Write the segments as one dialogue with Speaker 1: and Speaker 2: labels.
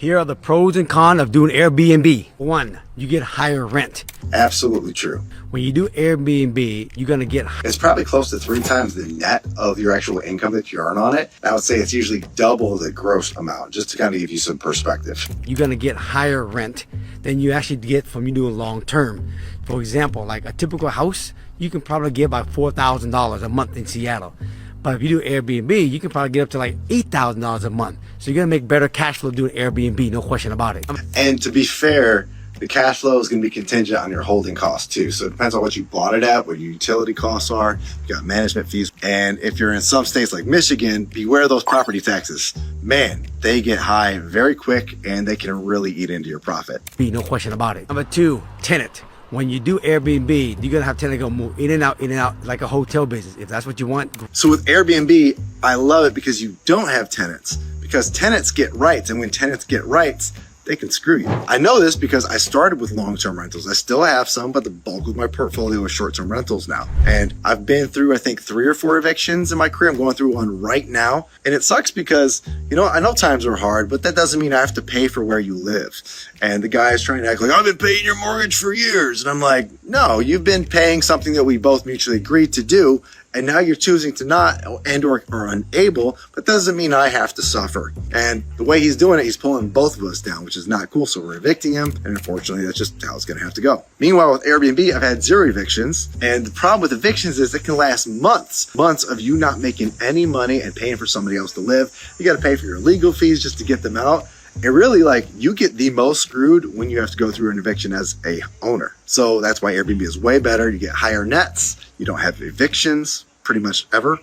Speaker 1: Here are the pros and cons of doing Airbnb. 1, you get higher rent.
Speaker 2: Absolutely true.
Speaker 1: When you do Airbnb, you're gonna get,
Speaker 2: It's probably close to 3 times the net of your actual income that you earn on it. I would say it's usually double the gross amount, just to kind of give you some perspective.
Speaker 1: you're gonna get higher rent than you actually get from you doing long term. For example, like a typical house, you can probably get about $4,000 a month in Seattle. But if you do Airbnb, you can probably get up to like $8,000 a month. So you're gonna make better cash flow doing Airbnb, no question about it.
Speaker 2: And to be fair, the cash flow is going to be contingent on your holding costs too. So it depends on what you bought it at, what your utility costs are. You got management fees. And if you're in some states like Michigan, beware those property taxes. Man, they get high very quick and they can really eat into your profit.
Speaker 1: No question about it. Number 2, tenant. When you do Airbnb, you're gonna have tenant go move in and out like a hotel business. If that's what you want.
Speaker 2: So with Airbnb, I love it because you don't have tenants, because tenants get rights, and when tenants get rights, they can screw you. I know this because I started with long-term rentals. I still have some, but the bulk of my portfolio is short-term rentals now. And I've been through, I think, 3 or 4 evictions in my career. I'm going through one right now. And it sucks because, you know, I know times are hard, but that doesn't mean I have to pay for where you live. And the guy is trying to act like, I've been paying your mortgage for years. And I'm like, no, you've been paying something that we both mutually agreed to do. And now you're choosing to not and or are unable, but doesn't mean I have to suffer. And the way he's doing it, he's pulling both of us down, which is not cool. So we're evicting him. And unfortunately, that's just how it's going to have to go. Meanwhile, with Airbnb, I've had 0 evictions. And the problem with evictions is it can last months of you not making any money and paying for somebody else to live. You got to pay for your legal fees just to get them out. And really, like, you get the most screwed when you have to go through an eviction as a owner. So that's why Airbnb is way better. You get higher nets. You don't have evictions pretty much ever,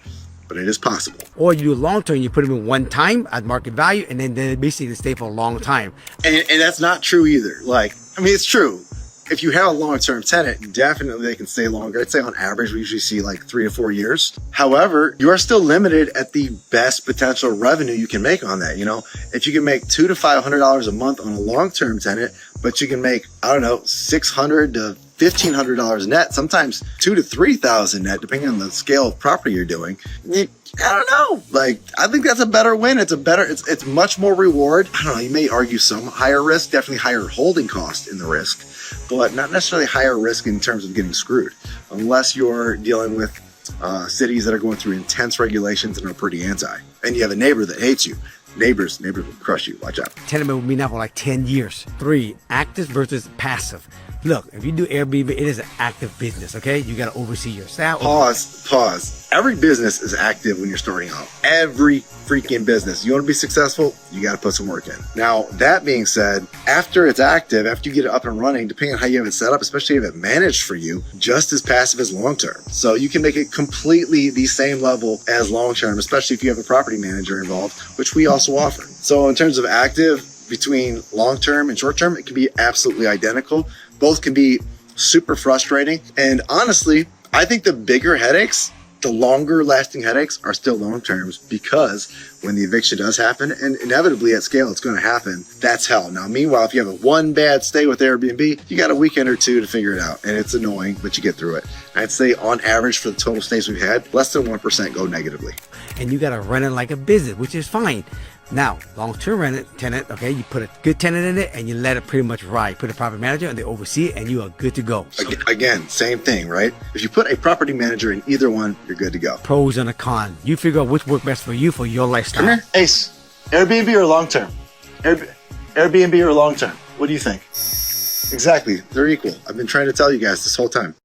Speaker 2: but it is possible.
Speaker 1: Or you do long term, you put them in one time at market value, and then they basically stay for a long time.
Speaker 2: And that's not true either. Like, I mean, it's true. If you have a long-term tenant, definitely they can stay longer. I'd say on average, we usually see like 3 to 4 years. However, you are still limited at the best potential revenue you can make on that. You know, if you can make $200 to $500 a month on a long-term tenant, but you can make, I don't know, $600 to $1,500 net, sometimes $2,000 to $3,000 net, depending on the scale of property you're doing. I don't know. Like, I think that's a better win. It's much more reward. I don't know. You may argue some higher risk, definitely higher holding cost in the risk, but not necessarily higher risk in terms of getting screwed, unless you're dealing with cities that are going through intense regulations and are pretty anti, and you have a neighbor that hates you. Neighbors will crush you. Watch out.
Speaker 1: Tenant will be now for like 10 years. 3, active versus passive. Look, if you do Airbnb, it is an active business, okay? You got to oversee your staff.
Speaker 2: Pause. Every business is active when you're starting out. Every freaking business. You want to be successful, you got to put some work in. Now, that being said, after it's active, after you get it up and running, depending on how you have it set up, especially if it managed for you, just as passive as long-term. So you can make it completely the same level as long-term, especially if you have a property manager involved, which we also offer. So in terms of active, between long-term and short-term, it can be absolutely identical. Both can be super frustrating. And honestly, I think the bigger headaches, the longer lasting headaches, are still long terms, because when the eviction does happen, and inevitably at scale it's going to happen, that's hell. Now, meanwhile, if you have a one bad stay with Airbnb, you got a weekend or 2 to figure it out. And it's annoying, but you get through it. I'd say on average for the total stays we've had, less than 1% go negatively.
Speaker 1: And you got to run it like a business, which is fine. Now, long-term tenant, okay, you put a good tenant in it and you let it pretty much ride. Put a property manager and they oversee it and you are good to go.
Speaker 2: Again, same thing, right? If you put a property manager in either one, you're good to go.
Speaker 1: Pros and a con. You figure out which works best for you, for your lifestyle.
Speaker 2: Come here. Ace, Airbnb or long-term? Airbnb or long-term? What do you think? Exactly. They're equal. I've been trying to tell you guys this whole time.